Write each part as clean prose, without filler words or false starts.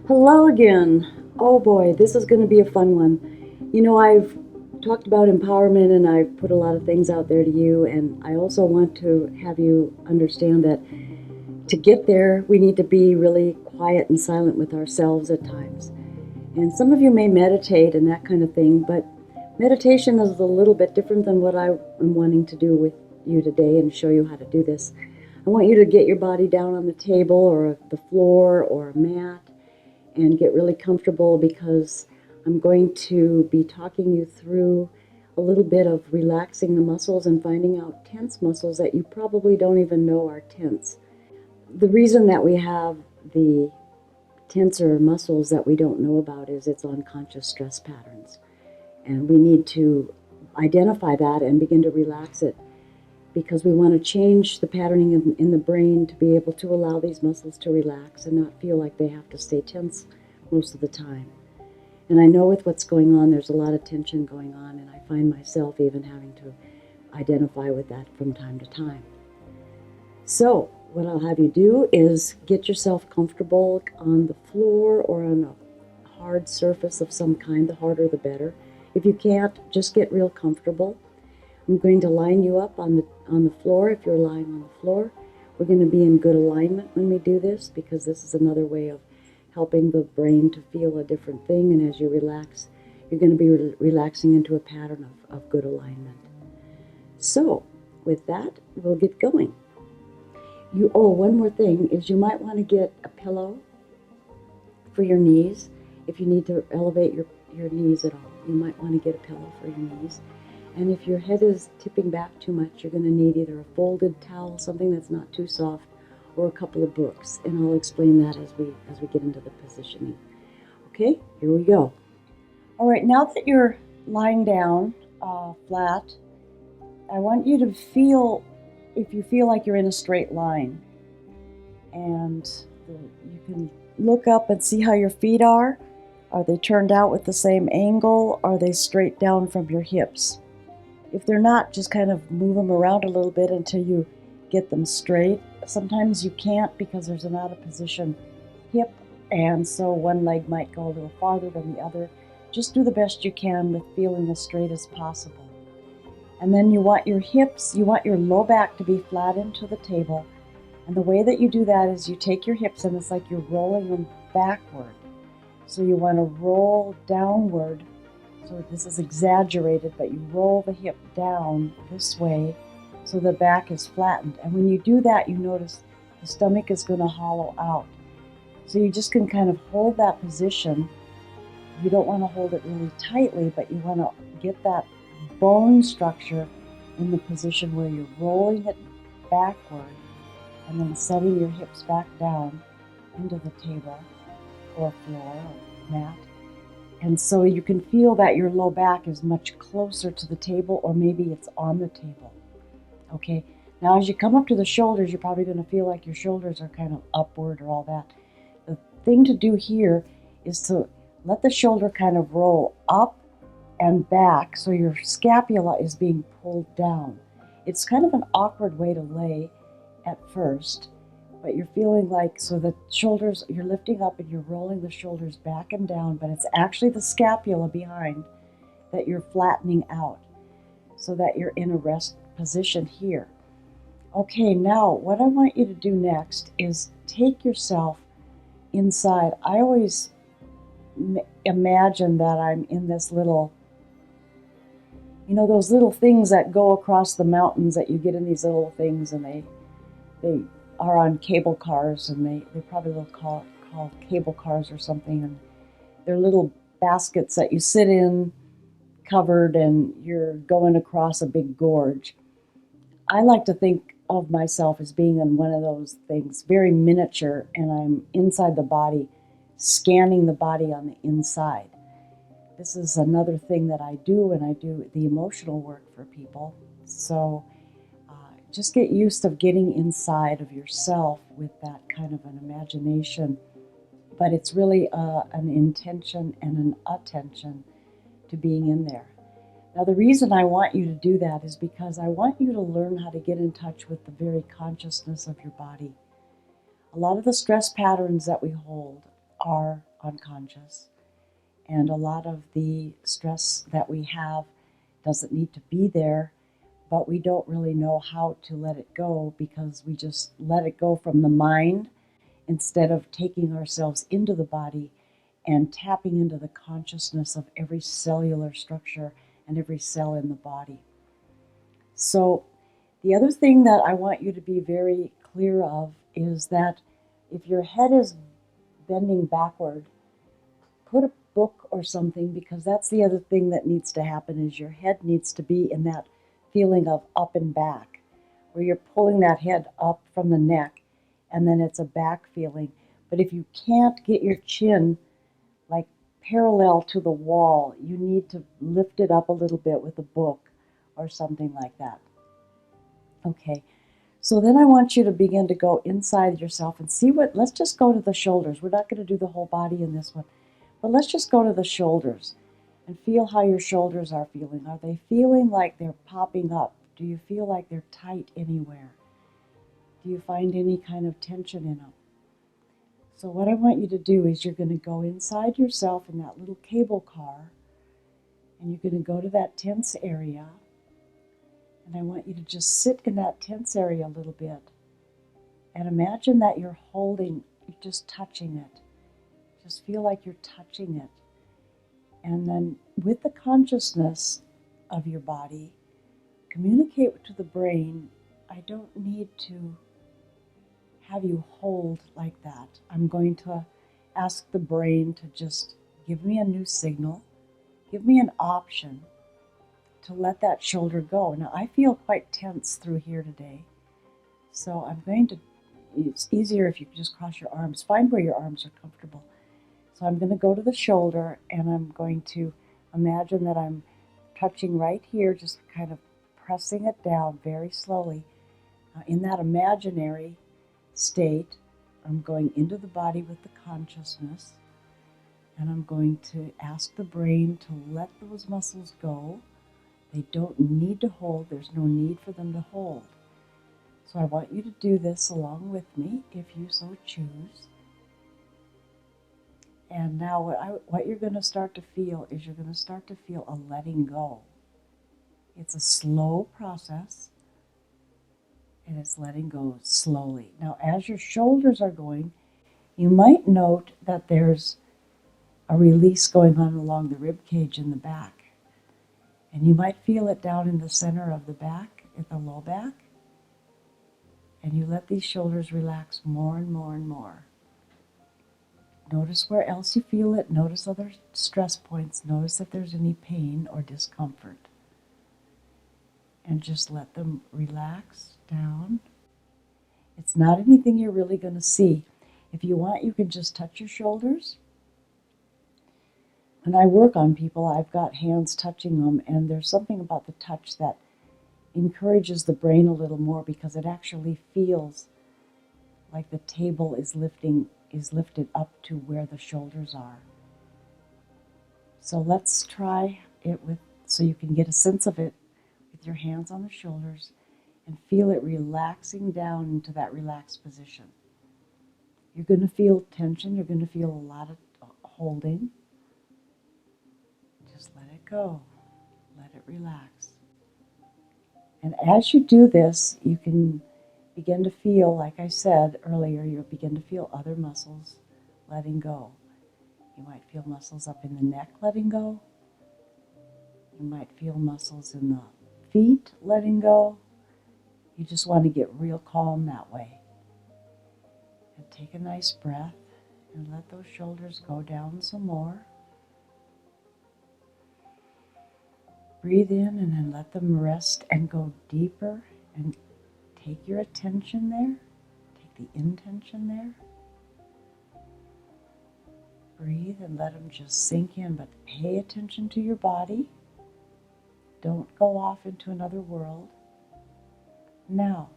Hello again. Oh boy, this is going to be a fun one. I've talked about empowerment and I've put a lot of things out there to you, and I also want to have you understand that to get there, we need to be really quiet and silent with ourselves at times. And some of you may meditate and that kind of thing, but meditation is a little bit different than what I am wanting to do with you today and show you how to do this. I want you to get your body down on the table or the floor or a mat and get really comfortable because I'm going to be talking you through a little bit of relaxing the muscles and finding out tense muscles that you probably don't even know are tense. The reason that we have the tenser muscles that we don't know about is it's unconscious stress patterns. And we need to identify that and begin to relax it because we want to change the patterning in the brain to be able to allow these muscles to relax and not feel like they have to stay tense most of the time. And I know with what's going on, there's a lot of tension going on, and I find myself even having to identify with that from time to time. So what I'll have you do is get yourself comfortable on the floor or on a hard surface of some kind. The harder the better. If you can't, just get real comfortable. I'm going to line you up on the floor. If you're lying on the floor, we're going to be in good alignment when we do this, because this is another way of helping the brain to feel a different thing. And as you relax, you're going to be relaxing into a pattern of good alignment. So with that, we'll get going. One more thing is you might want to get a pillow for your knees. If you need to elevate your knees at all, you might want to get a pillow for your knees. And if your head is tipping back too much, you're going to need either a folded towel, something that's not too soft, or a couple of books. And I'll explain that as we get into the positioning. Okay, here we go. All right, now that you're lying down flat, I want you to feel, if you feel like you're in a straight line, and you can look up and see how your feet are. Are they turned out with the same angle? Are they straight down from your hips? If they're not, just kind of move them around a little bit until you get them straight. Sometimes you can't because there's an out of position hip, and so one leg might go a little farther than the other. Just do the best you can with feeling as straight as possible. And then you want your hips, you want your low back to be flat into the table. And the way that you do that is you take your hips and it's like you're rolling them backward. So you want to roll downward. So this is exaggerated, but you roll the hip down this way so the back is flattened. And when you do that, you notice the stomach is going to hollow out. So you just can kind of hold that position. You don't want to hold it really tightly, but you want to get that bone structure in the position where you're rolling it backward and then setting your hips back down into the table or floor or mat. And so you can feel that your low back is much closer to the table, or maybe it's on the table. Okay, now as you come up to the shoulders, you're probably going to feel like your shoulders are kind of upward or all that. The thing to do here is to let the shoulder kind of roll up and back so your scapula is being pulled down. It's kind of an awkward way to lay at first, but you're feeling like, so the shoulders, you're lifting up and you're rolling the shoulders back and down, but it's actually the scapula behind that you're flattening out so that you're in a rest position here. Okay, now what I want you to do next is take yourself inside. I always imagine that I'm in this little, those little things that go across the mountains that you get in these little things, and they are on cable cars, and they probably will call cable cars or something, and they're little baskets that you sit in covered and you're going across a big gorge. I like to think of myself as being in one of those things, very miniature, and I'm inside the body, scanning the body on the inside. This is another thing that I do, and I do the emotional work for people. So just get used to getting inside of yourself with that kind of an imagination. But it's really an intention and an attention to being in there. Now, the reason I want you to do that is because I want you to learn how to get in touch with the very consciousness of your body. A lot of the stress patterns that we hold are unconscious. And a lot of the stress that we have doesn't need to be there, but we don't really know how to let it go because we just let it go from the mind instead of taking ourselves into the body and tapping into the consciousness of every cellular structure and every cell in the body. So, the other thing that I want you to be very clear of is that if your head is bending backward, put a book or something, because that's the other thing that needs to happen is your head needs to be in that feeling of up and back, where you're pulling that head up from the neck and then it's a back feeling. But if you can't get your chin like parallel to the wall, you need to lift it up a little bit with a book or something like that. Okay, so then I want you to begin to go inside yourself and see what, let's just go to the shoulders. We're not going to do the whole body in this one, but let's just go to the shoulders and feel how your shoulders are feeling. Are they feeling like they're popping up? Do you feel like they're tight anywhere? Do you find any kind of tension in them? So what I want you to do is you're going to go inside yourself in that little cable car, and you're going to go to that tense area, and I want you to just sit in that tense area a little bit and imagine that you're just touching it. Just feel like you're touching it. And then with the consciousness of your body, communicate to the brain, I don't need to have you hold like that. I'm going to ask the brain to just give me a new signal, give me an option to let that shoulder go. Now, I feel quite tense through here today, so I'm going to, it's easier if you just cross your arms. Find where your arms are comfortable. So I'm going to go to the shoulder, and I'm going to imagine that I'm touching right here, just kind of pressing it down very slowly. In that imaginary state, I'm going into the body with the consciousness, and I'm going to ask the brain to let those muscles go. They don't need to hold. There's no need for them to hold. So I want you to do this along with me, if you so choose. And now what you're going to start to feel is you're going to start to feel a letting go. It's a slow process, and it's letting go slowly. Now, as your shoulders are going, you might note that there's a release going on along the rib cage in the back. And you might feel it down in the center of the back, at the low back. And you let these shoulders relax more and more and more. Notice where else you feel it. Notice other stress points. Notice if there's any pain or discomfort. And just let them relax down. It's not anything you're really going to see. If you want, you can just touch your shoulders. When I work on people, I've got hands touching them, and there's something about the touch that encourages the brain a little more because it actually feels like the table is lifted up to where the shoulders are. So let's try it so you can get a sense of it with your hands on the shoulders and feel it relaxing down into that relaxed position. You're going to feel tension. You're going to feel a lot of holding. Just let it go. Let it relax. And as you do this, you can begin to feel, like I said earlier, you'll begin to feel other muscles letting go. You might feel muscles up in the neck letting go. You might feel muscles in the feet letting go. You just want to get real calm that way. And take a nice breath and let those shoulders go down some more. Breathe in and then let them rest and go deeper, and take your attention there. Take the intention there. Breathe and let them just sink in, but pay attention to your body. Don't go off into another world. Now,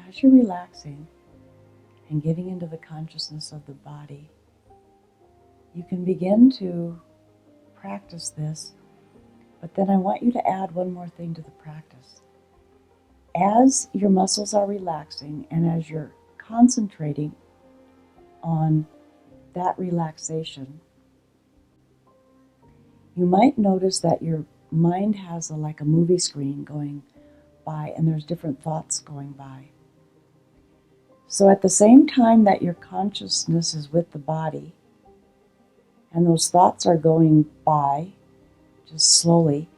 as you're relaxing and getting into the consciousness of the body, you can begin to practice this, but then I want you to add one more thing to the practice. As your muscles are relaxing and as you're concentrating on that relaxation, you might notice that your mind has like a movie screen going by, and there's different thoughts going by. So at the same time that your consciousness is with the body, and those thoughts are going by just slowly,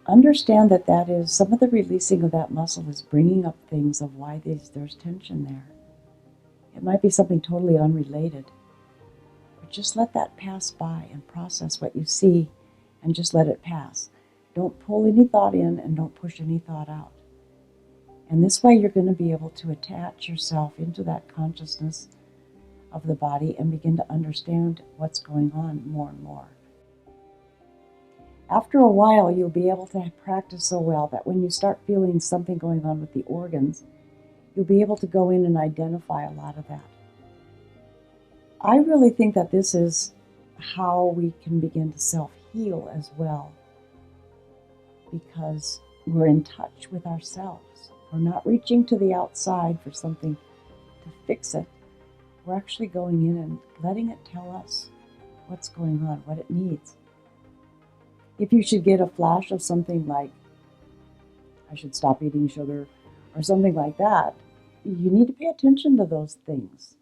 understand that that is some of the releasing of that muscle is bringing up things of why there's tension there. It might be something totally unrelated, but just let that pass by and process what you see and just let it pass. Don't pull any thought in and don't push any thought out. And this way you're going to be able to attach yourself into that consciousness of the body and begin to understand what's going on more and more. After a while, you'll be able to practice so well that when you start feeling something going on with the organs, you'll be able to go in and identify a lot of that. I really think that this is how we can begin to self-heal as well, because we're in touch with ourselves. We're not reaching to the outside for something to fix it. We're actually going in and letting it tell us what's going on, what it needs. If you should get a flash of something like, I should stop eating sugar, or something like that, you need to pay attention to those things.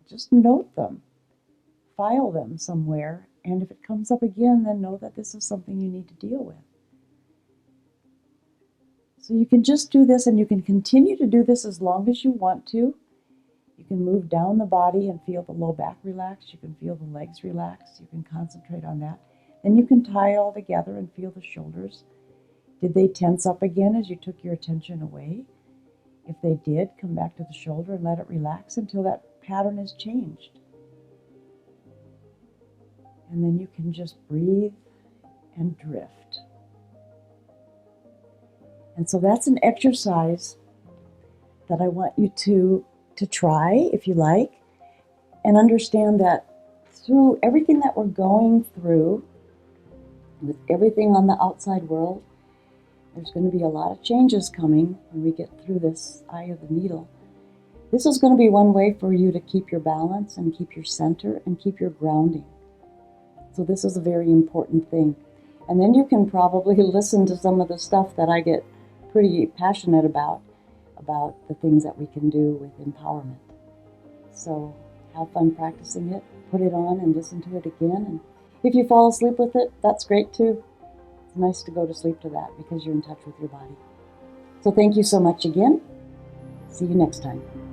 Just note them, file them somewhere, and if it comes up again, then know that this is something you need to deal with. So you can just do this, and you can continue to do this as long as you want to. You can move down the body and feel the low back relax. You can feel the legs relax. You can concentrate on that. Then you can tie it all together and feel the shoulders. Did they tense up again as you took your attention away? If they did, come back to the shoulder and let it relax until that pattern is changed. And then you can just breathe and drift. And so that's an exercise that I want you to try, if you like, and understand that through everything that we're going through, with everything on the outside world, there's going to be a lot of changes coming when we get through this eye of the needle. This is going to be one way for you to keep your balance and keep your center and keep your grounding. So this is a very important thing. And then you can probably listen to some of the stuff that I get pretty passionate about the things that we can do with empowerment. So have fun practicing it, put it on and listen to it again. And if you fall asleep with it, that's great too. It's nice to go to sleep to that because you're in touch with your body. So thank you so much again. See you next time.